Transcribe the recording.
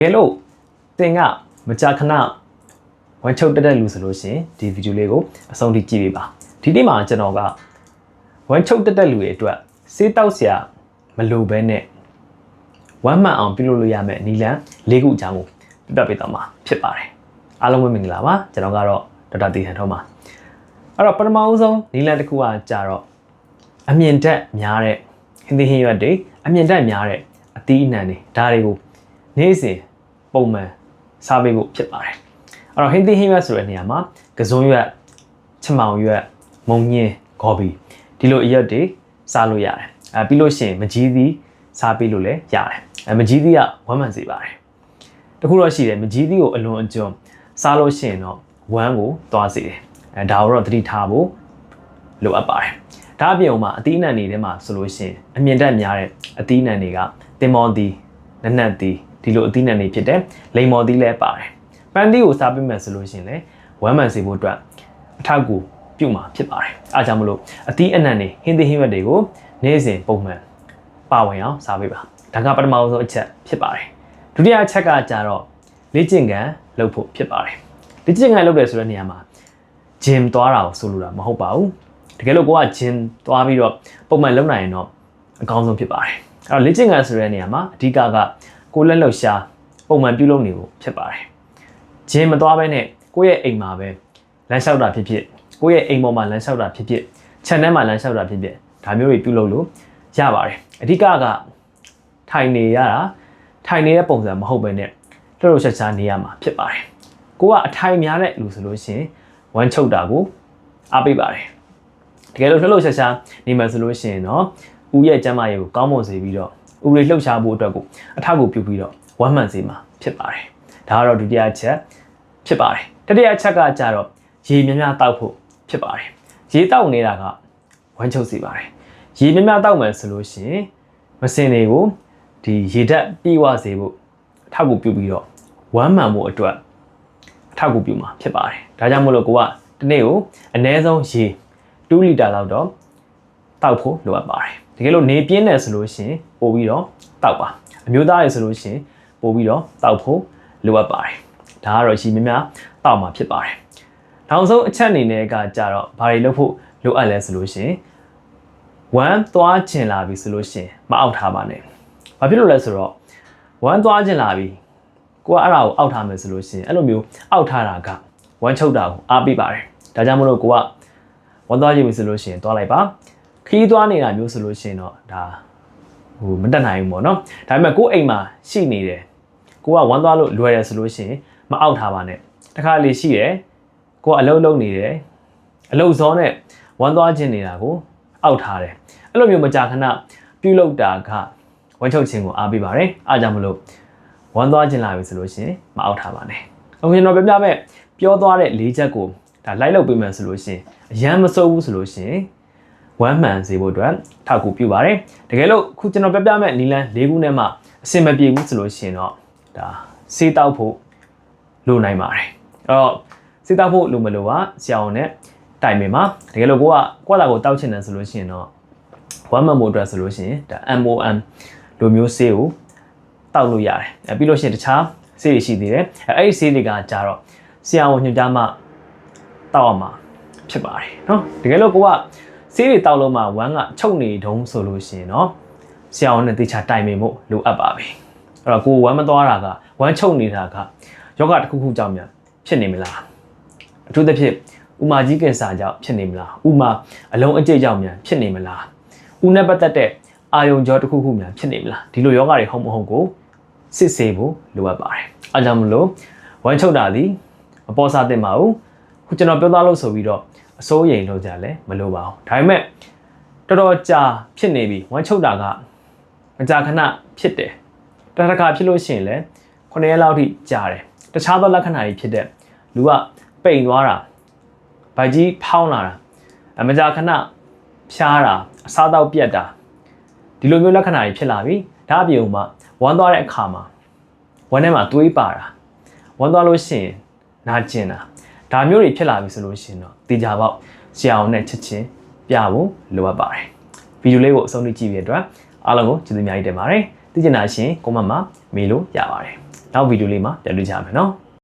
ကဲလို့တင်ကမကြာခဏဝမ်းချုပ်တက်လူဆိုလို့ရှင်ဒီဗီဒီယိုလေးကိုအဆုံးထိကြည့်ပေးပါဒီနေ့မှာကျွန်တော်ကဝမ်းချုပ်တက်လူတွေအတွက်စေးတောက်စရာမလိုဘဲနဲ့ဝမ်းမှန်အောင်ပြုလုပ်လို့ရမယ့်နီလန်၄ခုအကြောင်းကိုပြပြပေးတော့မှာဖြစ်ပါတယ်အားလုံးပဲမင်္ဂလာပါကျွန်တော်ကတော့ဒေါက်တာတီဟန်ထုံးပါအဲ့တော့ပထမဦးဆုံးနီလန်တစ်ခုကကြာတော့အမြင့်တက်များတဲ့ဟင်းသီးဟင်းရွက်တွေအမြင့်တက်များတဲ့အသီးအနှံတွေဒါတွေကိုနေ့စဉ်ပုံမှန်စားပေးဖို့ဖြစ်ပါတယ်အဲ့တော့ဟင်းသီးဟင်းရွက်ဆိုတဲ့နေရာမှာကစွန်းရွက်ချမောင်ရွက်မုံညင်းဂေါ်ဘီဒီလိုအရွက်တွေစားလို့ရတယ်ပြီးလို့ရှိရင်မကြီးသီးစားပေးလို့လည်းရတယ်မကြီးသီးကဝမ်းမှန်စေပါတယ်တခုတော့ရှိတယ်မကြီးသီးကိုအလွန်အကျွံစားလို့ရှိရင်တော့ဝမ်းကိုသွားစေတယ်ဒါကိုတော့သတိထားဖို့လိုအပ်ပါတယ်ဒါအပြင်မှာအသီးအနှံတွေထဲမှာဆိုလို့ရှိရင်အမြင့်တက်များတဲ့အသီးအနှံတွေကတင်မောသီးနက်နက်သီးဒီလိုအသီးနှံတွေဖြစ်တဲ့လိမ္မော်သီးလည်းပါတယ်ပန်းသီးကိုစားပေးမယ်ဆိုလို့ရှိရင်လည်းဝမ်းမှန်စေဖို့အတွက်အထောက်အကူပြုမှာဖြစ်ပါတယ်အားကြောင့်မလို့အသီးအနှံတွေဟင်းသီးဟင်းရွက်တွေကိုနေ့စဉ်ပုံမှန်ပါဝင်အောင်စားပေးပါဒါကပထမဆုံးအချက်ဖြစ်ပါတယ်ဒုတိယအချက်ကကြတော့လေ့ကျင့်ခန်းလုပ်ဖို့ဖြစ်ပါတယ်လေ့ကျင့်ခန်းလုပ်တယ်ဆိုတဲ့နေရာမှာဂျင်သွားတာကိုဆိုလိုတာမဟုတ်ပါဘူးတကယ်လို့ကိုကဂျင်သွားပြီးတော့ပုံမှန်လုပ်နိုင်ရင်တော့အကောင်းဆုံးဖြစ်ပါတယ်အဲ့တော့လေ့ကျင့်ခန်းဆိုတဲ့နေရာမှာအဓိကကိုလက်လှုပ်ရှားပုံမှန်ပြုလုပ်နေဖို့ဖြစ်ပါတယ်ဂျင်မသွားဘဲနဲ့ကိုယ့်ရဲ့အိမ်မှာပဲလမ်းလျှောက်တာဖြစ်ဖြစ်ကိုယ့်ရဲ့အိမ်ပေါ်မှာလမ်းလျှောက်တာဖြစ်ဖြစ်ခြံထဲမှာလမ်းလျှောက်တာဖြစ်ဖြစ်ဒါမျိုးတွေပြုလုပ်လို့ရပါတယ်အဓိကထိုင်နေရတာထိုင်နေတဲ့ပုံစံမဟုတ်ဘဲနဲ့လှုပ်လှုပ်ရှားရှားနေရမှာဖြစ်ပါတယ်ကိုကအထိုင်များတဲ့လူဆိုလို့ရှိရင်ဝမ်းချုပ်တာကိုအားပေးပါတယ်တကယ်လို့လှုပ်လှုပ်ရှားရှားနေမှဆိုလို့ရှိရင်တော့ဦးရဲ့ကျန်းမာရေးကိုကောင်းမွန်စေပြီးတော့ဦးလေးလှုပ်ရှားဖို့အတွက်ကိုအထောက်အကူပြုပြီးတော့ဝမ်းမှန်စေမှာဖြစ်ပါတယ်ဒါကတော့ဒုတိယချက်ဖြစ်ပါတယ်တတိယချက်ကကြတော့ရေများများတောက်ဖို့ဖြစ်ပါတယ်ရေတောက်နေတာကဝမ်းချုပ်စေပါတယ်ရေများများတောက်မယ်ဆိုလို့ရှိရင်မစင်တွေကိုဒီရေဓာတ်ပြေဝစေဖို့အထောက်အကူပြုပြီးတော့ဝမ်းမှန်ဖို့အတွက်အထောက်အကူပြုမှာဖြစ်ပါတယ်ဒါကြောင့်မို့လို့ကိုကဒီနေ့ကိုအနည်းဆုံးရေ2လီတာလောက်တော့တောက်ဖို့လိုအပ်ပါတယ်တကယ်လို့နေပြင်းတယ်ဆိုလို့ရှိရင်ပို့ပြီးတော့တောက်ပါအမျိုးသားတွေဆိုလို့ရှိရင်ပို့ပြီးတော့တောက်ဖို့လိုအပ်ပါတယ်ဒါကတော့ရေများများတောက်မှာဖြစ်ပါတယ်နောက်ဆုံးအချက်အနေနဲ့ကကြတော့ဘာတွေလုပ်ဖို့လိုအပ်လဲဆိုလို့ရှိရင်ဝမ်းသွားကျင်လာပြီဆိုလို့ရှိရင်မအောက်ထားပါနဲ့ဘာဖြစ်လို့လဲဆိုတော့ဝမ်းသွားကျင်လာပြီကိုကအဲ့ဒါကိုအောက်ထားမယ်ဆိုလို့ရှိရင်အဲ့လိုမျိုးအောက်ထားတာကဝမ်းချုပ်တာကိုအားပေးပါတယ်ဒါကြောင့်မလို့ကိုကဝမ်းသွားကျင်ပြီဆိုလို့ရှိရင်သွားလိုက်ပါခီးသွားနေတာမျိုးဆိုလို့ရှိရင်တော့ဒါမတက်နိုင်ဘူးပေါ့နော်ဒါပေမဲ့ကိုယ့်အိမ်မှာရှိနေတယ်ကိုကဝမ်းသွားလို့လွယ်တယ်ဆိုလို့ရှိရင်မအောက်ထားပါနဲ့တခါလေရှိတယ်ကိုကအလုပ်လုပ်နေတယ်အလုပ်စောနဲ့ဝမ်းသွားခြင်းနေတာကိုအောက်ထားတယ်အဲ့လိုမျိုးမကြာခဏပြုလုပ်တာကဝမ်းချုပ်ခြင်းကိုအားပေးပါတယ်အားကြောင့်မလို့ဝမ်းသွားခြင်းလာပြီဆိုလို့ရှိရင်မအောက်ထားပါနဲ့အခုကျွန်တော်ပြမဲ့ပြောသွားတဲ့၄ချက်ကိုဒါလိုက်လုပ်ပေးမယ်ဆိုလို့ရှိရင်အရန်မစိုးဘူးဆိုလို့ရှိရင်ဝမ်းမှန်စေဖို့အတွက်ထောက်ကူပြုပါတယ်တကယ်လို့ခုကျွန်တော်ပြမဲ့နီလန်၄ခုနဲ့မှအဆင်မပြေဘူးဆိုလို့ရှိရင်တော့ဒါစေးတောက်ဖို့လိုနိုင်ပါတယ်အဲ့တော့စေးတောက်ဖို့လိုမလို့ပါဆရာဝန်နဲ့တိုင်ပင်ပါတကယ်လို့ကိုကကွက်လာကိုတောက်ချင်တယ်ဆိုလို့ရှိရင်တော့ဝမ်းမှန်ဖို့အတွက်ဆိုလို့ရှိရင်ဒါ MOM လိုမျိုးဆေးကိုတောက်လို့ရတယ်ပြီးလို့ရှိရင်တခြားဆေးတွေရှိသေးတယ်အဲ့ဒီဆေးတွေကကြတော့ဆရာဝန်ညွှန်ကြားမှတောက်အောင်မှာဖြစ်ပါတယ်နော်တကယ်လို့ကိုကဆေးတွေတောက်လို့မှဝမ်းကချုပ်နေတုံးဆိုလို့ရှိရင်တော့ဆရာဝန်နဲ့တေချာတိုင်ပင်ဖို့လိုအပ်ပါပဲအဲ့တော့ကိုဝမ်းမသွားတာကဝမ်းချုပ်နေတာကယောဂတစ်ခုခုကြောင့်များဖြစ်နေမလားအထူးသဖြင့်ဥမာကြီးကင်ဆာကြောင့်ဖြစ်နေမလားဥမာအလုံးအကျိတ်ကြောင့်များဖြစ်နေမလားဥနဲ့ပတ်သက်တဲ့အာယုံကြောတစ်ခုခုများဖြစ်နေမလားဒီလိုယောဂတွေဟုတ်မဟုတ်ကိုစစ်ဆေးဖို့လိုအပ်ပါတယ်အားကြောင့်မလို့ဝမ်းချုပ်တာဒီမပေါ်စားသင့်ပါဘူးခုကျွန်တော်ပြောသားလို့ဆိုပြီးတော့အစိုးရိမ်လို့ကြလဲမလိုပါဘူးဒါပေမဲ့တော်တော်ကြာဖြစ်နေပြီဝမ်းချုပ်တာကမကြာခဏဖြစ်တယ်တစ်ခါဖြစ်လို့ရှိရင်လည်း9ရက်လောက်ထိကြာတယ်တခြားသောလက္ခဏာတွေဖြစ်တဲ့လူကပိန်သွားတာဗိုက်ကြီးဖောင်းလာတာမကြာခဏဖျားတာအစားတောက်ပြတ်တာဒီလိုမျိုးလက္ခဏာတွေဖြစ်လာပြီဒါအပြင်မှာဝမ်းသွားတဲ့အခါမှာဝမ်းထဲမှာသွေးပါတာဝမ်းသွားလို့ရှိရင်နာကျင်တာဒါမျိုးတွေဖြစ်လာပြီဆိုလို့ရှိရင်တော့တေချာပေါက်ဆရာဝန်နဲ့ချက်ချင်းပြဖို့လိုအပ်ပါတယ်ဗီဒီယိုလေးကိုအဆုံးထိကြည့်ပြီးတဲ့အတွက်အားလုံးကိုကျေးဇူးအများကြီးတင်ပါတယ်သိချင်တာရှင်ကွန်မန့်မှာမေးလို့ရပါတယ် နောက်ဗီဒီယိုလေးမှာပြန်တွေ့ကြမယ်နော်